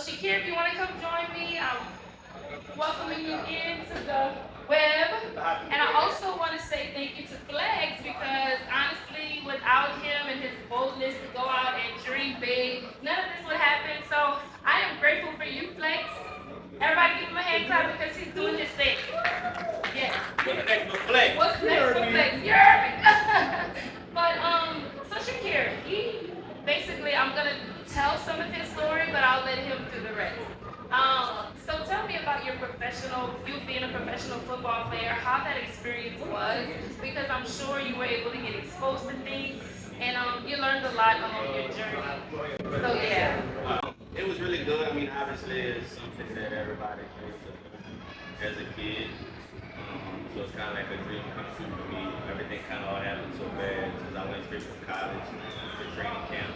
Shakier, if you want to come join me, I'm welcoming you into the web. And I also want to say thank you to Flex because honestly, without him and his boldness to go out and dream big, none of this would happen. So I am grateful for you, Flex. Everybody give him a hand clap because he's doing his thing. Yeah. What's next for Flex? What's next for Flex? You heard me. But so Shakier, basically I'm gonna tell some of his story, but I'll let him do the rest. So tell me about you being a professional football player, how that experience was, because I'm sure you were able to get exposed to things, and you learned a lot along your journey. So yeah. It was really good. I mean, obviously, it's something that everybody dreams of as a kid. So it's kind of like a dream come true for me. Everything kind of all happened so bad because I went straight from college to training camp.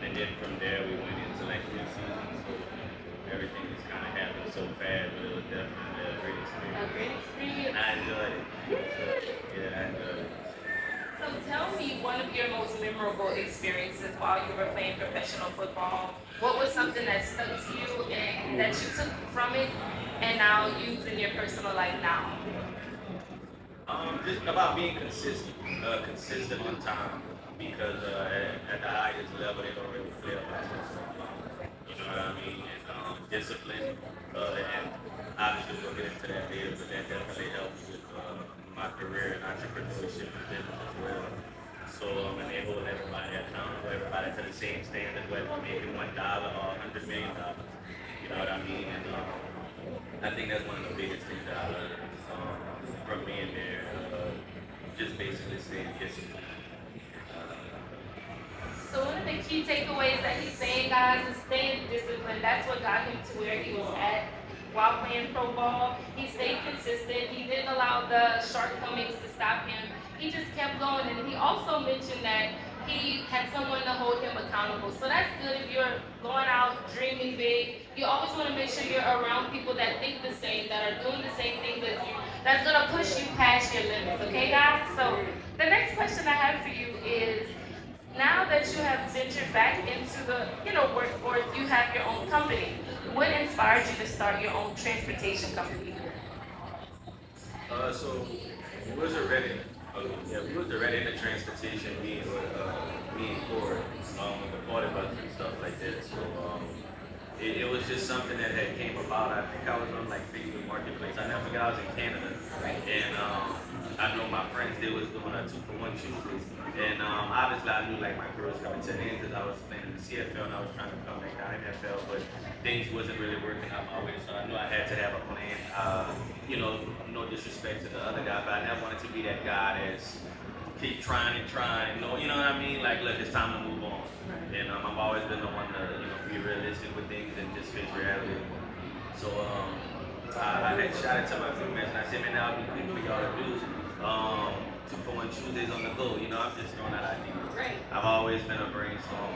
And then from there, we went into like 3 seasons. So everything just kind of happened so fast, but it was definitely a great experience. A great experience. I enjoyed it. Yeah, I enjoyed it. So tell me one of your most memorable experiences while you were playing professional football. What was something that stuck to you and that you took from it and now use in your personal life now? Just about being consistent on time, because at the highest level they don't really play about it. You know what I mean? And discipline, and obviously we'll get into that later, but that definitely helps with my career in entrepreneurship and business as well. So and they hold everybody accountable, everybody to the same standard, whether you're making $1 or $100 million. You know what I mean? And I think that's one of the biggest things that I learned from being there. Just basically staying disciplined. So one of the key takeaways that he's saying, guys, is staying disciplined. That's what got him to where he was at while playing pro ball. He stayed consistent. He didn't allow the shortcomings to stop him. He just kept going. And he also mentioned that he had someone to hold him accountable. So that's good if you're going out dreaming big. You always want to make sure you're around people that think the same, that are doing the same things as you. That's going to push you past your limits, okay, guys? So the next question I have for you is, now that you have ventured back into the workforce, you have your own company. What inspired you to start your own transportation company? So we was already, in the transportation, me and Cory, with the party bus and stuff like that. So it was just something that had came about. I think I was on like Facebook Marketplace. I never forget I was in Canada, and I know my friends they was doing a 2-for-1 shoes, and obviously I knew like my career was coming to an end because I was playing in the CFL and I was trying to come back down in NFL, but things wasn't really working out my way, so I knew I had to have a plan. No disrespect to the other guy, but I never wanted to be that guy that's keep trying and trying. No, you know what I mean? Like, look, it's time to move on. And I've always been the one to be realistic with things and just face reality. So I had shot it to my crewmates and I said, man, that would be good for y'all to do. 2-for-1 Tuesdays on the go. I'm just throwing that idea. Right. I've always been a brainstorm.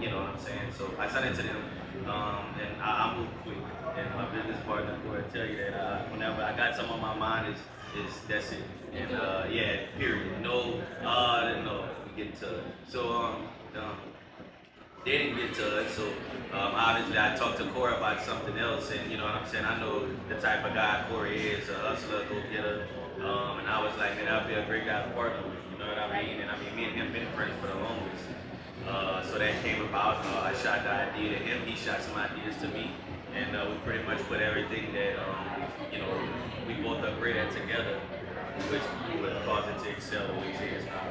You know what I'm saying? So I sent it to them, and I moved quick. And my business partner will tell you that whenever I got something on my mind, is that's it. And yeah, period. No, get to it. So they didn't get to it. So obviously I talked to Cory about something else, and you know what I'm saying. I know the type of guy Cory is, a hustler, go getter. And I was like, man, that'd be a great guy to partner with. You know what I mean? And I mean, me and him been friends for the longest. So that came about. I shot the idea to him. He shot some ideas to me. And we pretty much put everything that, we both agreed at together, which would cause it to excel the way it is now.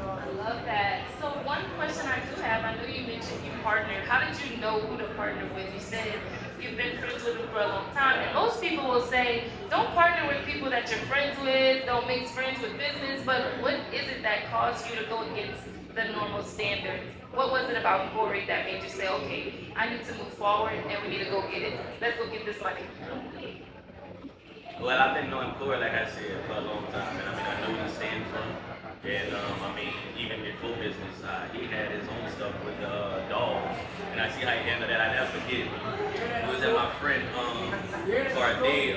I love that. So one question I do have, I know you mentioned you partnered. How did you know who to partner with? You said you've been friends with them for a long time. And most people will say, don't partner with people that you're friends with, don't mix friends with business. But what is it that caused you to go against the normal standards? What was it about Cory that made you say, okay, I need to move forward and we need to go get it. Let's go get this money. Well, I've been knowing Cory, like I said, for a long time. And I mean, I know where he stands from. And I mean, even before business, he had his own stuff with dogs. And I see how he handled that. I never forget. It was at my friend for a day.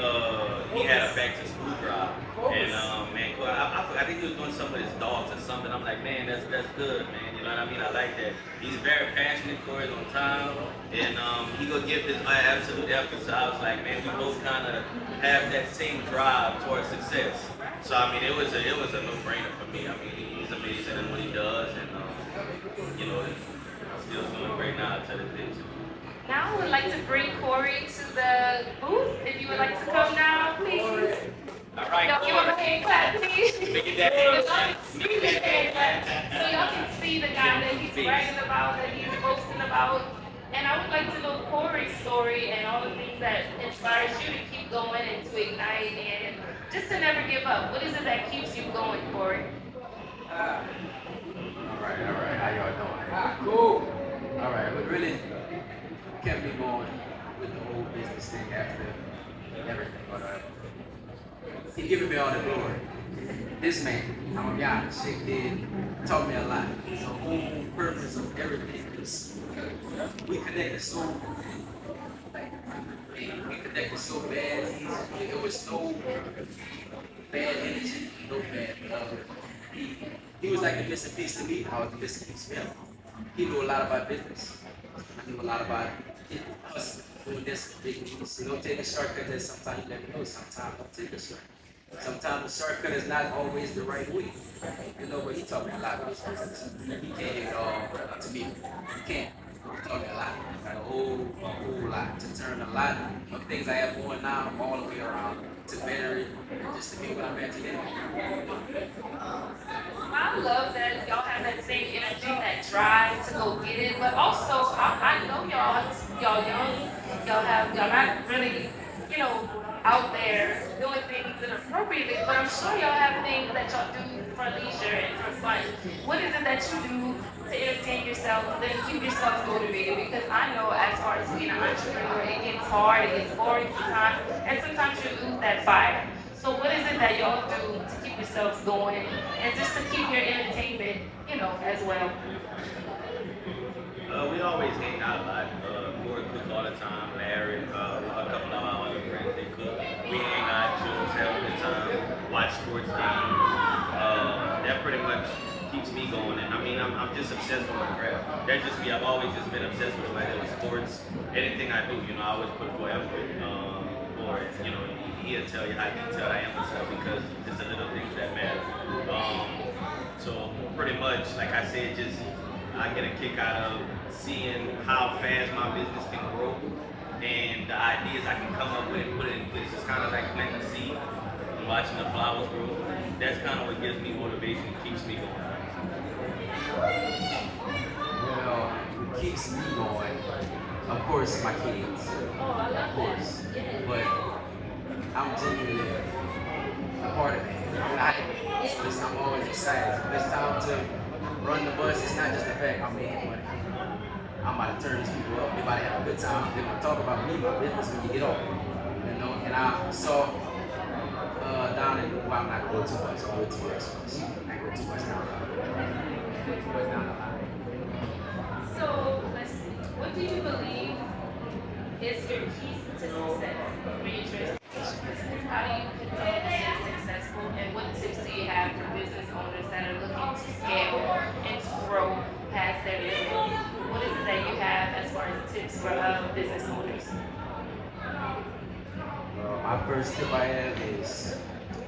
He had a back to school drive. And man, Cory, I think he was doing something with his dogs or something. I'm like, man, that's good, man. You know what I mean? I like that. He's very passionate, Cory's on time, and he gonna give his absolute effort. So I was like, man, we both kind of have that same drive towards success. So I mean, it was a no-brainer for me. I mean, he's amazing in what he does, and you know, he's still doing great now to this day. Now I would like to bring Cory to the booth. If you would like to come now, please. All right, Y'all give him a hand clap, please. Make it that If y'all can see the hand clap, so y'all can see the guy that he's bragging about, that he's boasting about. And I would like to know Cory's story and all the things that inspires you to keep going and to ignite and just to never give up. What is it that keeps you going, Cory? All right. How y'all doing? Cool. All right. What really kept me going with the whole business thing after everything, but he giving me all the glory. This man, I'm gonna be honest, Shakier taught me a lot. The whole purpose of everything is we connected so, we connected so bad. It was no bad energy, no bad love. He was like the missing piece to me. I was the missing piece to him. He knew a lot about business. I knew a lot about us doing this big news. You don't take a shortcut that sometimes you never know. Sometimes don't take a shortcut. Sometimes the shortcut is not always the right way. You know, but he taught me a lot about this business. He can't give it all to me. He can't. He taught me a lot. Like a whole lot. To turn a lot of things I have going now all the way around to better it, just to be what I'm at today. I love that y'all have that same energy, that drive to go get it, but also I know y'all young, y'all not really, out there doing things inappropriately, but I'm sure y'all have things that y'all do for leisure and for fun. What is it that you do to entertain yourselves and keep yourselves motivated? Because I know as far as being an entrepreneur, it gets hard, it gets boring sometimes, and sometimes you lose that fire. So what is it that y'all do to keep yourselves going and just to keep your entertainment, as well? We always hang out a lot. Cory cook all the time. Larry, a couple of our other friends, they cook. We hang out, choose, have a good time, watch sports games. That pretty much keeps me going. And I mean, I'm just obsessed with my craft. That's just me. I've always just been obsessed with whether it's sports, anything I do. I always put forth effort for it. He'll tell you how detailed I am myself because it's the little things that matter. So pretty much, like I said, just I get a kick out of seeing how fast my business can grow and the ideas I can come up with and put it in place. It's kind of like planting a seed and watching the flowers grow. That's kind of what gives me motivation and keeps me going. Well, what keeps me going, of course, my kids. Of course. But I'm genuinely a part of it. I'm always excited. When it's time to run the bus, it's not just the fact I'm making money. I'm about to turn these people up. They're about to have a good time. They're going to talk about me, my business when you get off. And I saw down in, well, I'm not going too much. I'm going too much. I go too much down the line. So let's see. What do you believe is your key to success for your transportation business? How do you continue to stay successful? And what tips do you have for business owners that are looking to scale and to grow past their limits? What is it that you have as far as tips for business owners? My first tip I have is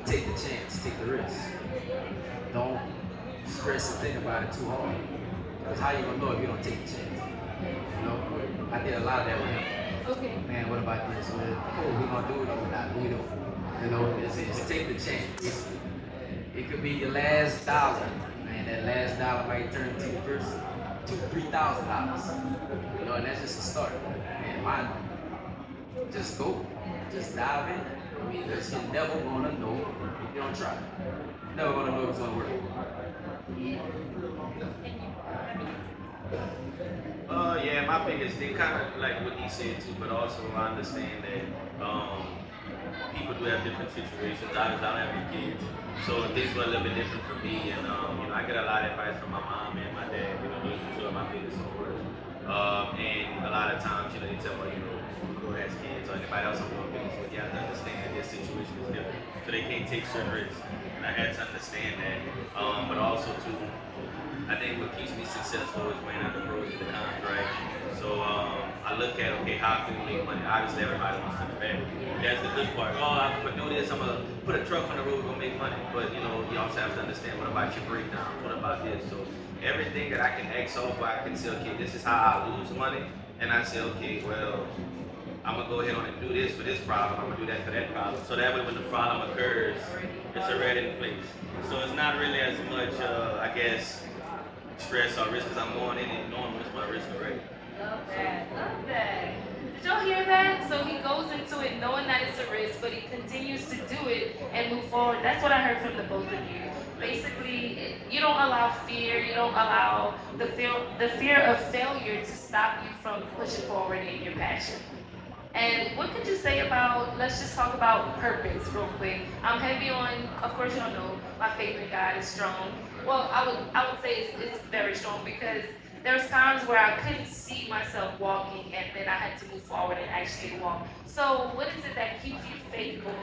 take the chance, take the risk. Don't stress and think about it too hard. Because how you gonna know if you don't take the chance? I did a lot of that with him. Okay. Man, what about this? We gonna do it or not? We don't. Just take the chance. It could be your last dollar. Man, that last dollar might turn into your first $2,000-3,000. And that's just a start. Man, mine. Just go. Just dive in. Because you're never gonna know if you don't try. You're never gonna know if it's gonna work. Yeah, my biggest thing, kind of like what he said too, but also I understand that people do have different situations. Obviously, I don't have any kids, so things were a little bit different for me. And I get a lot of advice from my mom and my dad. Those are two of my biggest supporters. And a lot of times, they tell me, who has kids or anybody else I'm doing business with, you have to understand that their situation is different, so they can't take certain risks. And I had to understand that, but also too, I think what keeps me successful is weighing out the pros and the cons, right? So I look at, okay, how can we make money? Obviously, everybody wants to invest. That's the good part. Oh, I'm gonna do this. I'm gonna put a truck on the road. We're gonna make money. But you know, you also have to understand, what about your breakdowns? What about this? So everything that I can X off, where I can say, okay, this is how I lose money, and I say, okay, well, I'm gonna go ahead on and do this for this problem. I'm gonna do that for that problem. So that way, when the problem occurs, it's already in place. So it's not really as much, I guess, stress or risk, because I'm going in and knowing what's my risk already. Love that. Love that. Did y'all hear that? So he goes into it knowing that it's a risk, but he continues to do it and move forward. That's what I heard from the both of you. Basically, you don't allow fear, you don't allow the fear of failure to stop you from pushing forward in your passion. And what could you say about, let's just talk about purpose real quick. I'm heavy on, of course y'all know, my faith in God is strong. Well, I would say it's very strong, because there's times where I couldn't see myself walking, and then I had to move forward and actually walk. So what is it that keeps you faithful?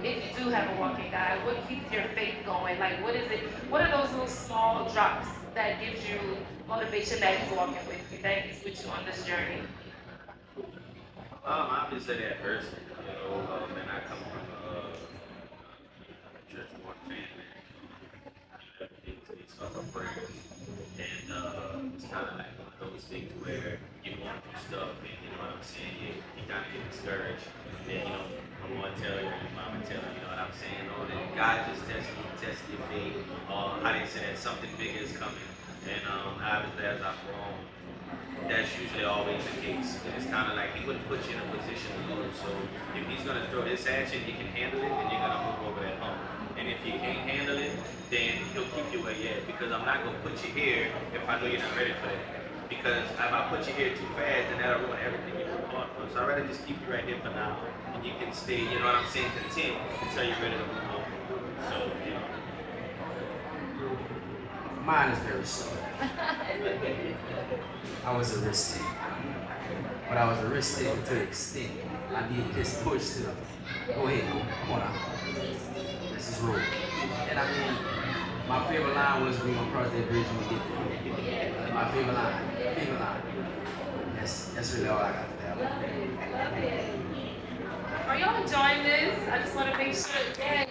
If you do have a walking God, what keeps your faith going? Like, what is it? What are those little small drops that gives you motivation that He's walking with you, that He's with you on this journey? Obviously that person, and I come from a church born family. Everything's based off of prayers. And it's kind of like one of those things where you want to do stuff, and you know what I'm saying, you kind of get discouraged. And then, I'm going to tell you, your mama tell you, you know what I'm saying? Oh, then God just tested your faith. I didn't say that something bigger is coming. And obviously as I've grown, that's usually always the case. And it's kind of like He wouldn't put you in a position to lose. So if He's going to throw this at you and you can handle it, then you're going to move over that hump. And if you can't handle it, then He'll keep you where you're at. Because I'm not going to put you here if I know you're not ready for that. Because if I put you here too fast, then that'll ruin everything you work hard for. So I'd rather just keep you right here for now. And you can stay, you know what I'm saying, content until you're ready to move on. So, Mine is very short. I was a risk taker. But I was a risk taker to the extent I needed this push to go ahead, come on out. This is road. And I mean, my favorite line was, we gonna cross that bridge when we get there. My favorite line. Favorite line. That's really all I got for that. Love it. Love it. Are y'all enjoying this? I just want to make sure. Yeah.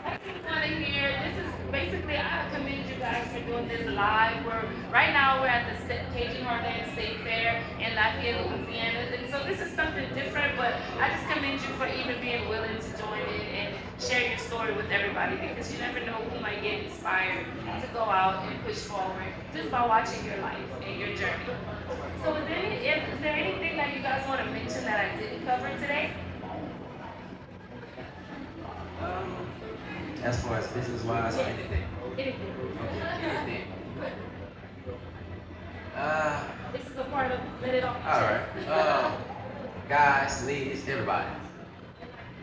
I just want to hear. This is basically, I commend you guys for doing this live. Right now we're at the Cajun Heartland State Fair in Lafayette, Louisiana, and so this is something different. But I just commend you for even being willing to join in and share your story with everybody, because you never know who might get inspired to go out and push forward just by watching your life and your journey. So is there anything that you guys want to mention that I didn't cover today? As far as business-wise, or anything? Anything. Okay, anything. This is a part of Let It Off Your All Chest. right. Guys, ladies, everybody.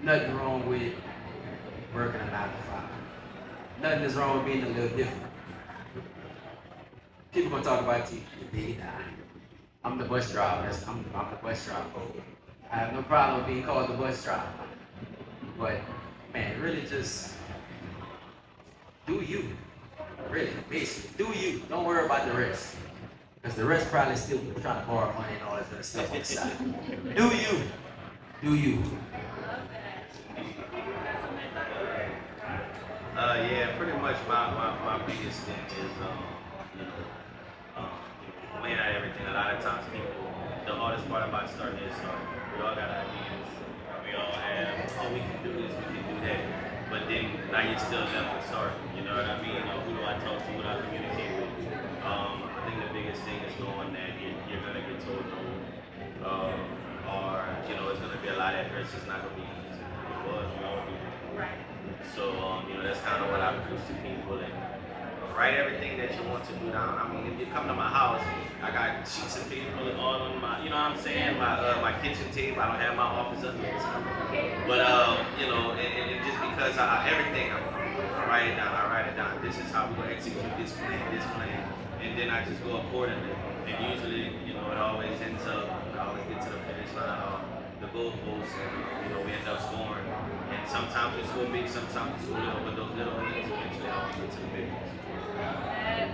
Nothing wrong with working a 9 to 5. Nothing is wrong with being a little different. People gonna talk about you. I'm the bus driver. I'm the bus driver. I have no problem with being called the bus driver. But man, really just do you. Really, basically, do you. Don't worry about the rest. Because the rest probably still trying to borrow money and all that other stuff on the side. Do you. Do you. Yeah, pretty much my biggest thing is, laying out everything. A lot of times people, the hardest part about starting is starting. We all got ideas. We all have, oh, we can do this, we can do that. But then now you're still left to start. You know what I mean? Who do I talk to? Who do I communicate with? I think the biggest thing is knowing that you're gonna get told no, or it's gonna be a lot of effort. It's not gonna be easy because we all do. Right. So that's kind of what I preach to people, and write everything that you want to do down. I mean, if you come to my house, I got sheets of paper all on my, you know what I'm saying, my kitchen table. I don't have my office up here, but and just because everything I write it down. I write it down. This is how we gonna execute this plan, and then I just go accordingly. And usually, it always ends up. I always get to the finish line, the goalpost, and we end up scoring. And And sometimes it's go big, sometimes it's go little, but those little wins eventually help you get to the big ones.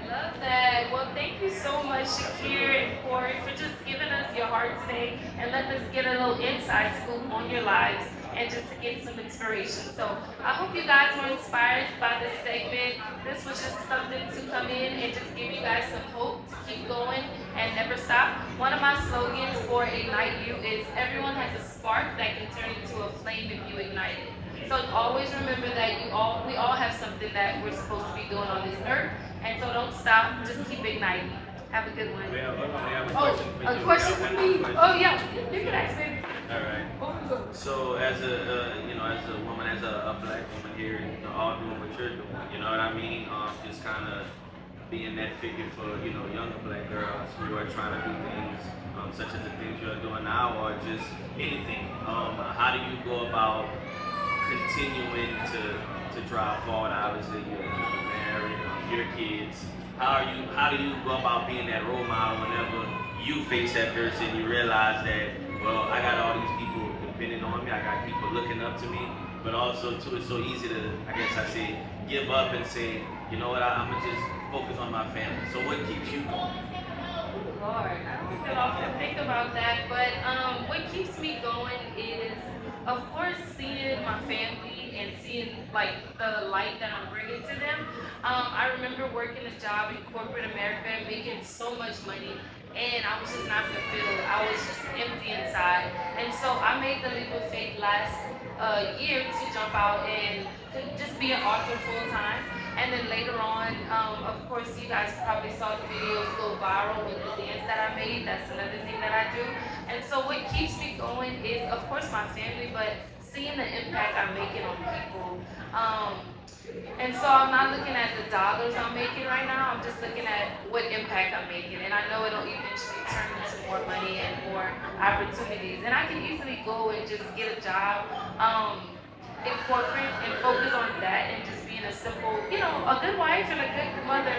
Love that. Well, thank you so much, Shakier and Cory, for just giving us your heart today and letting us get a little inside scoop on your lives and just to get some inspiration. So I hope you guys were inspired by this segment. This was just something to come in and just give you guys some hope to keep going and never stop. One of my slogans for IgniteU is everyone has a spark that can turn into a flame if you ignite it. So always remember that we all have something that we're supposed to be doing on this earth. And so don't stop, just keep igniting. Have a good one. We have a Oh, question for a you. question We for have me? a question. Oh yeah, you can ask me. All right. So as a woman, as a black woman here, all doing what you're doing, you know what I mean? Just kind of being that figure for younger black girls who are trying to do things such as the things you're doing now, or just anything. How do you go about continuing to drive forward? Obviously, you're married, your kids. How do you go about being that role model whenever you face adversity and you realize that, well, I got all these people depending on me, I got people looking up to me, but also too, it's so easy to, I guess I say, give up and say, you know what, I'm gonna just focus on my family. So what keeps you going? Lord, I don't often think about that, but what keeps me going is, of course, seeing my family and seeing like the light that I'm bringing to them. I remember working a job in corporate America and making so much money, and I was just not fulfilled. I was just empty inside, and so I made the leap of faith last year to jump out and to just be an author full time. And then later on, of course, you guys probably saw the videos go viral with the dance that I made. That's another thing that I do. And so what keeps me going is, of course, my family, but seeing the impact I'm making on people. And so I'm not looking at the dollars I'm making right now. I'm just looking at what impact I'm making. And I know it'll eventually turn into more money and more opportunities. And I can easily go and just get a job in corporate and focus on that and just being a simple, a good wife and a good mother.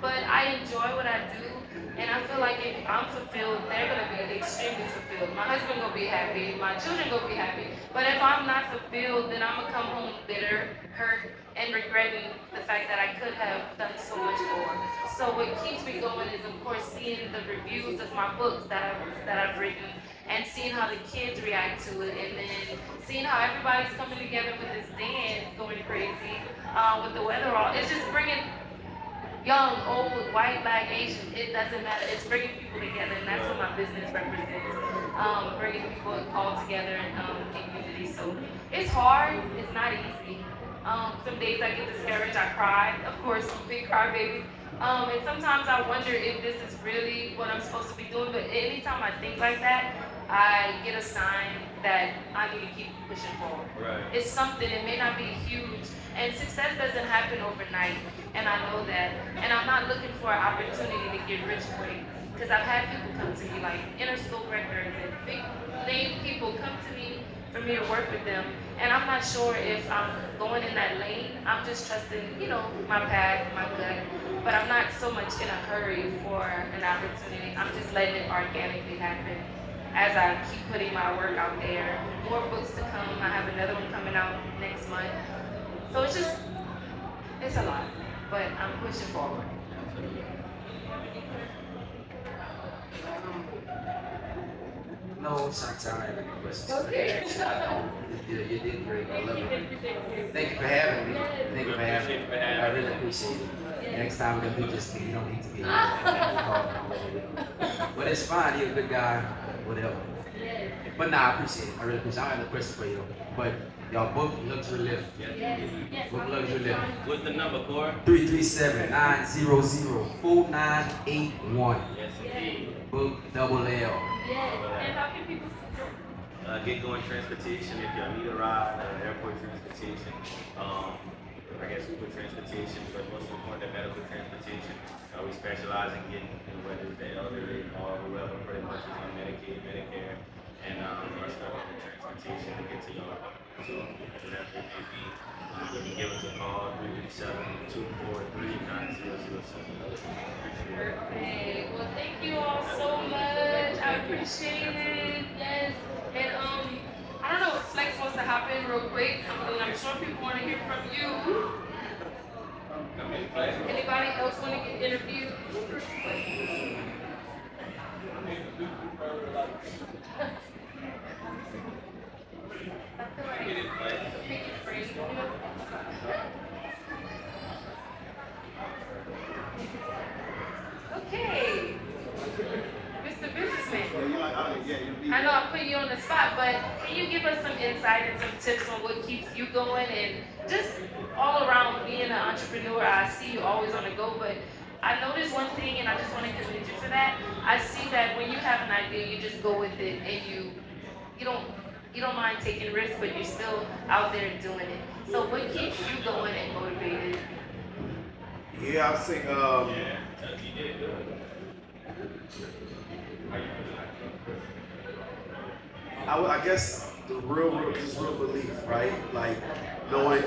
But I enjoy what I do, and I feel like if I'm fulfilled, they're gonna be extremely fulfilled. My husband gonna be happy, my children gonna be happy. But if I'm not fulfilled, then I'm gonna come home bitter, hurt, and regretting the fact that I could have done so much more. So what keeps me going is, of course, seeing the reviews of my books that I've written, and seeing how the kids react to it, and then seeing how everybody's coming together with this dance, going crazy with the weather all. It's just bringing young, old, white, black, Asian. It doesn't matter. It's bringing people together, and that's what my business represents. Bringing people all together in unity. So it's hard. It's not easy. Some days I get discouraged. I cry. Of course, big crybaby. And sometimes I wonder if this is really what I'm supposed to be doing. But anytime I think like that, I get a sign that I need to keep pushing forward. Right. It's something, it may not be huge, and success doesn't happen overnight, and I know that. And I'm not looking for an opportunity to get rich quick, because I've had people come to me, like Interscope Records and big name people come to me for me to work with them, and I'm not sure if I'm going in that lane. I'm just trusting, my path, my gut, but I'm not so much in a hurry for an opportunity. I'm just letting it organically happen as I keep putting my work out there. More books to come. I have another one coming out next month. So it's a lot, but I'm pushing forward. No, sometimes I have any questions. Okay. You did great. I love it. Thank you for having me. Thank you for having me. I really appreciate it. Next time we're gonna do this thing. You don't need to be here. But it's fine. You're a good guy. Whatever. But nah, I appreciate it. I really appreciate it. I don't have a question for you though. But y'all book Luxury Lift. Book Luxury Lift. What's the number, Cory? 337-900-4981. Yes, indeed. Book double L. Yes. And how can people Get going transportation if y'all need a ride, airport transportation, I guess Uber transportation, but most important, medical transportation. We specialize in getting whether it's the elderly or whoever pretty much is on Medicaid, Medicare, and our stuff on the transportation to get to y'all. So whatever it may be, you can give us a call, 337-243-9007. Perfect. Well, thank you all so much. I appreciate it. Yes. And I don't know, Flex wants to hop in real quick. I'm sure people want to hear from you. Anybody else want to get interviewed? Okay, Mr. Businessman. I know I put you on the spot, but can you give us some insight and some tips on what keeps you going and just all around being an entrepreneur? I see you always on the go, but I noticed one thing and I just want to commend you for that. I see that when you have an idea, you just go with it and you don't mind taking risks, but you're still out there doing it. So what keeps you going and motivated? Yeah, I think I guess the real belief, right? Like knowing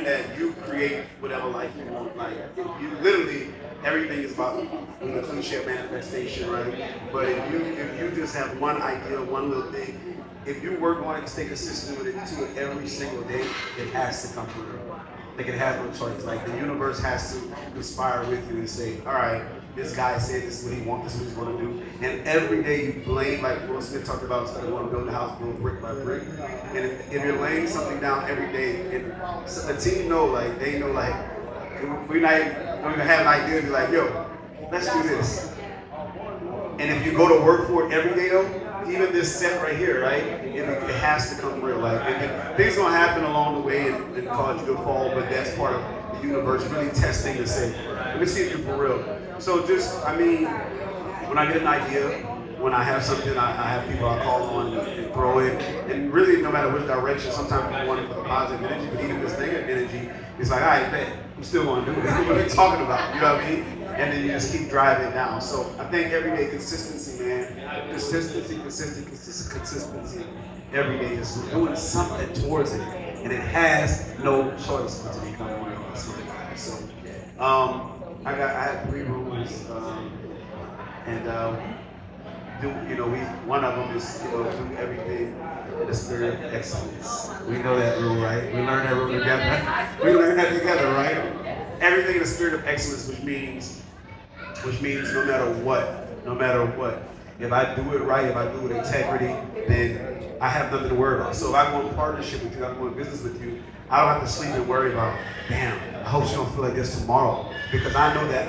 that you create whatever life you want. Like you literally everything is about the cliche of manifestation, right? But if you just have one idea, one little thing, if you work on it and stay consistent with it every single day, it has to come through. Like it has no choice. Like the universe has to conspire with you and say, all right, this guy said this is what he wants, this is what he's going to do. And every day you blame, like Will Smith talked about, instead of want to build a house, build brick by brick. And if you're laying something down every day, and so the team know, like, they know, like, don't even have an idea, be like, yo, let's do this. And if you go to work for it every day, though, even this set right here, right, it has to come real. Like, and things gonna happen along the way and cause you to fall, but that's part of the universe really testing to say, let me see if you're for real. So just, I mean, when I get an idea, when I have something, I have people I call on and throw it. And really, no matter which direction, sometimes people want it for the positive energy, but even this negative energy, it's like, all right, bet, I'm still gonna do it. What are you talking about? You know what I mean? And then you just keep driving it down. So I think everyday consistency, man. Consistency. Every day, just doing something towards it. And it has no choice but to become one of us. So, I have 3 rules, one of them is, do everything in the spirit of excellence. We know that rule, right? We learned that rule together. We learned that together, right? Everything in the spirit of excellence, which means no matter what, if I do it right, if I do it with integrity, then I have nothing to worry about. So if I go in partnership with you, I go in business with you, I don't have to sleep and worry about, damn, I hope she don't feel like this tomorrow. Because I know that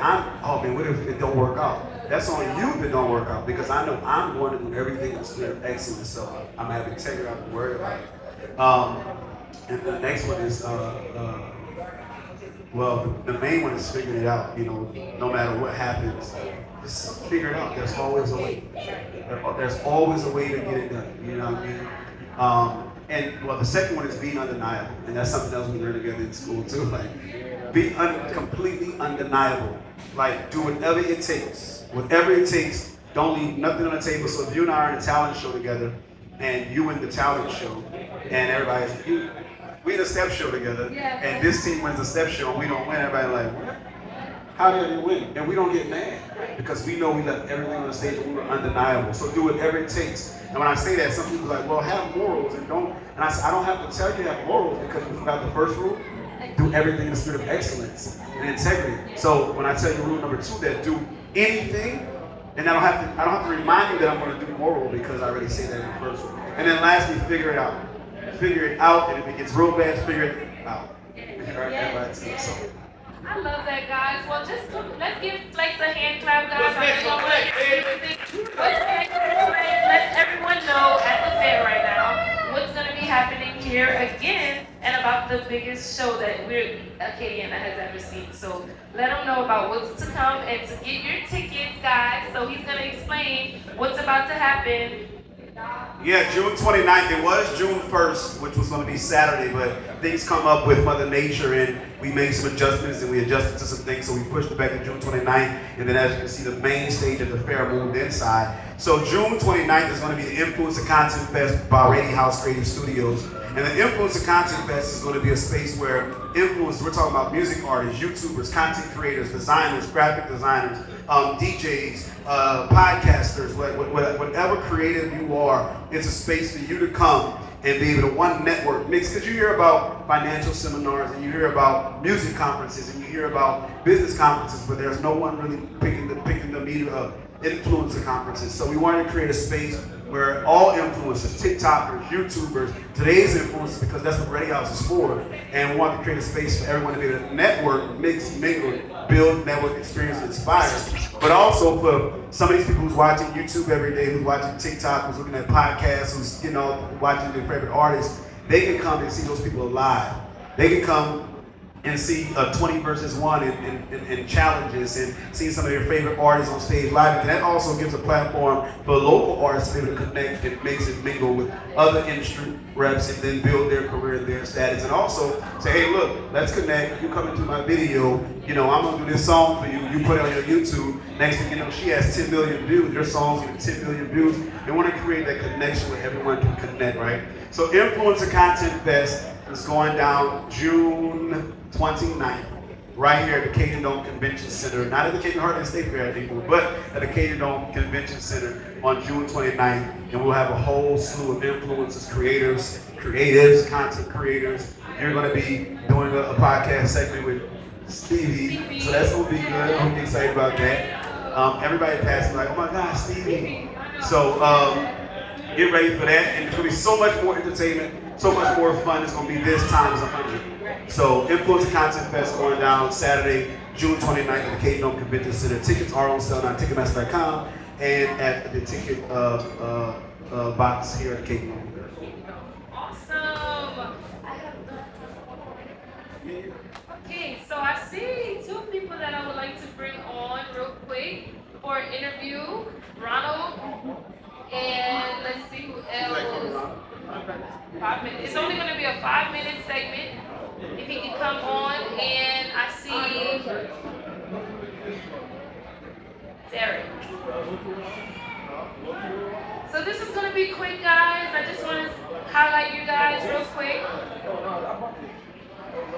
what if it don't work out? That's on you if it don't work out, because I know I'm going to do everything in the spirit of excellence, so I'm going to have integrity, I don't have to worry about it. And the next one is, the main one is figuring it out. No matter what happens, just figure it out. There's always a way. There's always a way to get it done. You know what I mean? The second one is being undeniable, and that's something else we learned together in school too. Like, be completely undeniable. Like, do whatever it takes. Whatever it takes. Don't leave nothing on the table. So if you and I are in a talent show together, and you in the talent show, and everybody's we in a step show together, and this team wins the step show, and we don't win. Everybody like, what? How did we win? And we don't get mad because we know we left everything on the stage and we were undeniable. So do whatever it takes. And when I say that, some people are like, well, have morals and don't. And I say, I don't have to tell you to have morals because you forgot the first rule. Do everything in the spirit of excellence and integrity. So when I tell you rule number 2, that do anything, and I don't have to remind you that I'm going to do moral because I already said that in the first one. And then lastly, figure it out. Figure it out, and if it gets real bad, figure it out. I love that, guys. Well, let's give Flex a hand clap, guys. Let everyone know at the fair right now what's going to be happening here again and about the biggest show that Acadiana has ever seen. So let them know about what's to come and to get your tickets, guys. So he's going to explain what's about to happen. Yeah, June 29th. It was June 1st, which was going to be Saturday, but things come up with Mother Nature, and we made some adjustments, and we adjusted to some things, so we pushed it back to June 29th, and then as you can see, the main stage of the fair moved inside. So June 29th is going to be the Influencer Content Fest by Rady House Creative Studios. And the Influencer Content Fest is going to be a space where we're talking about music artists, YouTubers, content creators, designers, graphic designers, DJs, podcasters, whatever creative you are, it's a space for you to come and be able to one network mix. Because you hear about financial seminars and you hear about music conferences and you hear about business conferences, but there's no one really picking the meter of influencer conferences. So we wanted to create a space where all influencers, TikTokers, YouTubers, today's influencers, because that's what Ready House is for, and we want to create a space for everyone to be able to network, mix, mingle, build, network, experience, inspire. But also for some of these people who's watching YouTube every day, who's watching TikTok, who's looking at podcasts, who's watching their favorite artists, they can come and see those people live. They can come and see 20 versus 1 and challenges and see some of your favorite artists on stage live. And that also gives a platform for local artists to be able to connect and mix and mingle with other industry reps and then build their career, their status. And also say, hey, look, let's connect. You come into my video, I'm going to do this song for you. You put it on your YouTube. Next thing you know, she has 10 million views. Your song's getting 10 million views. They want to create that connection where everyone can connect, right? So Influencer Content Fest is going down June 29th, right here at the Cajun Dome Convention Center. Not at the Cajun Heartland State Fair anymore, but at the Cajun Dome Convention Center on June 29th. And we'll have a whole slew of influencers, creatives, content creators. You're going to be doing a podcast segment with Stevie, so that's going to be good. I'm excited about that. Everybody passing like, oh my God, Stevie. So get ready for that. And there's going to be so much more entertainment, so much more fun. It's going to be this times 100. So Influencer Content Fest going down Saturday, June 29th at the Cajun Dome Convention Center. Tickets are on sale now at Ticketmaster.com and at the ticket box here at the Cajun Dome. Awesome. Okay, so I see two people that I would like to bring on real quick for an interview. Ronald and let's see who else. 5 minutes. It's only going to be a 5-minute segment. If he can come on, and I see Derrick. So this is going to be quick, guys. I just want to highlight you guys real quick.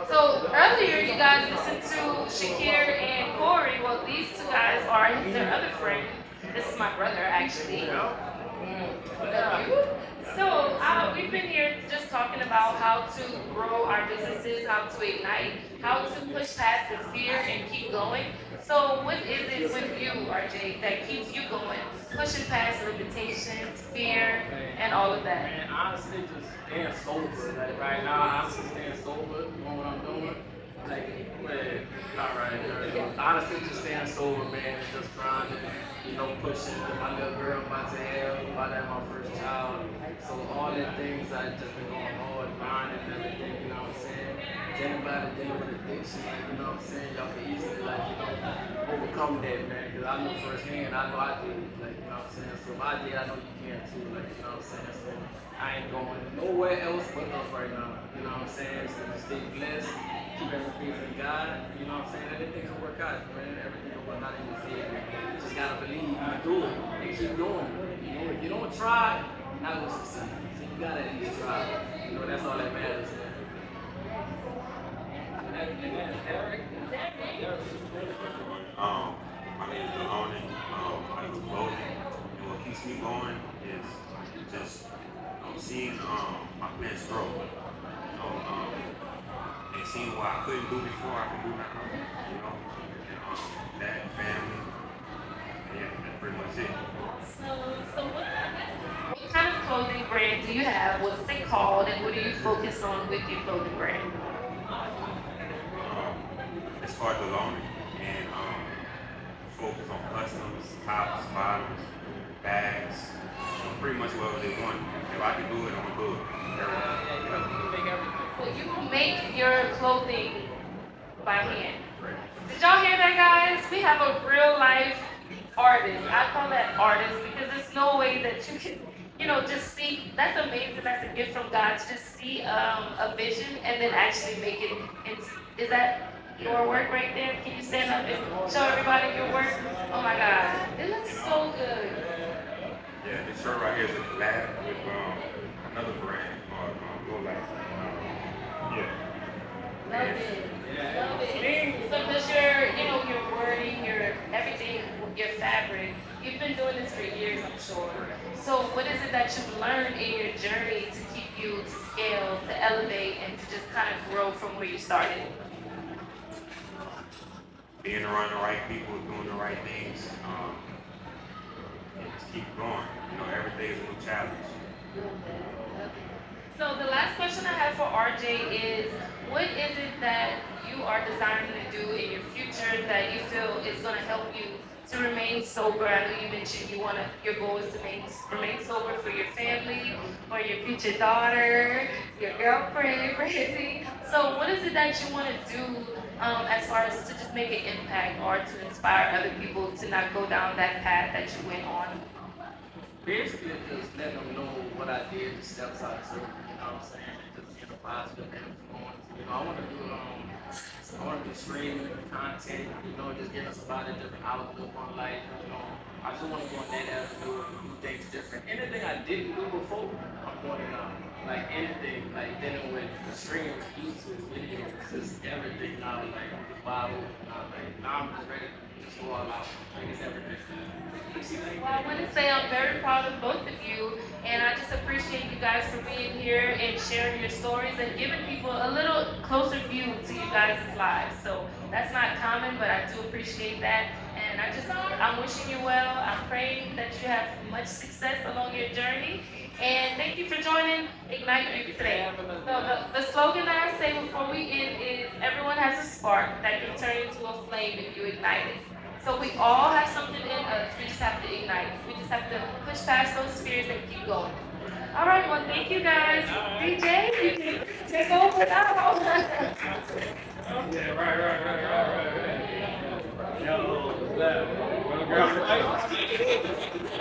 So earlier, you guys listened to Shakier and Cory. Well, these two guys are their other friends. This is my brother, actually. So we've been here just talking about how to grow our businesses, how to ignite, how to push past the fear and keep going. So what is it with you, RJ, that keeps you going, pushing past limitations, fear, and all of that? Man, honestly, just staying sober. Like right now, honestly, staying sober, doing what I'm doing. Like, man, all right, honestly, just staying sober, man, and just grinding, pushing. My little girl about to have my first child. So all the things I just been going hard, grinding and everything, you know what I'm saying? If anybody dealing with addiction, like, you know what I'm saying? Y'all can easily, like, overcome that, man. Because I know firsthand, I know I did, like, you know what I'm saying? So if I did, I know you can too, like, you know what I'm saying? So I ain't going nowhere else but up right now, you know what I'm saying? So just stay blessed, keep everything in God, you know what I'm saying? Everything can work out, man. Everything will work out in your favor. You just gotta believe you can do it and keep going. If you don't try, you're not gonna succeed. So you gotta at least try. That's all that matters, man. Derrick. My name is Deloney. I do clothing, and what keeps me going is just seeing my plans grow. And seeing what I couldn't do before, I can do now. And, that family. Yeah, that's pretty much it. So what kind of clothing brand do you have? What's it called, and what do you focus on with your clothing brand? It's called Deloney, and focus on customs, tops, bottoms, bags, pretty much whatever they want. If I can do it, I'm gonna do it. So you will make your clothing by hand. Did y'all hear that, guys? We have a real life artist. I call that artist because there's no way that you can, just see. That's amazing. That's a gift from God to just see a vision and then actually make it. Is that your work right there? Can you stand up and show everybody your work? Oh my God, it looks so good. Yeah, this shirt right here is a collab with another brand called Go Life. Love it. Love it. So does your, your wording, your everything, your fabric, you've been doing this for years, I'm sure. So what is it that you've learned in your journey to keep you to scale, to elevate, and to just kind of grow from where you started? Being around the right people, doing the right things, and just keep going. Every day is a new challenge. So the last question I have for RJ is, what is it that you are designing to do in your future that you feel is going to help you to remain sober? I know you mentioned your goal is to remain sober for your family, for your future daughter, your girlfriend, Brandy. So what is it that you want to do as far as to just make an impact or to inspire other people to not go down that path that you went on? Basically, just letting them know what I did, the steps I took, you know what I'm saying, and just being a positive influence. I want to do streaming content, just giving somebody a different outlook on life, I just want to go on that avenue and do things different. Anything I didn't do before, I'm going to now. Like anything, like dealing with streaming, YouTube, videos, just everything now, like the Bible, now I'm just ready to just go all out. Like it's everything. Well, I want to say I'm very proud of both of you, and I just appreciate you guys for being here and sharing your stories and giving people a little closer view to you guys' lives. So that's not common, but I do appreciate that. And I'm wishing you well. I'm praying that you have much success along your journey. And thank you for joining IgniteU today. So the slogan that I say before we end is, everyone has a spark that can turn into a flame if you ignite it. So we all have something in us. We just have to ignite. We just have to push past those fears and keep going. All right. Well, thank you guys. DJ, you can take over now. Yeah, right. Yo, what's that?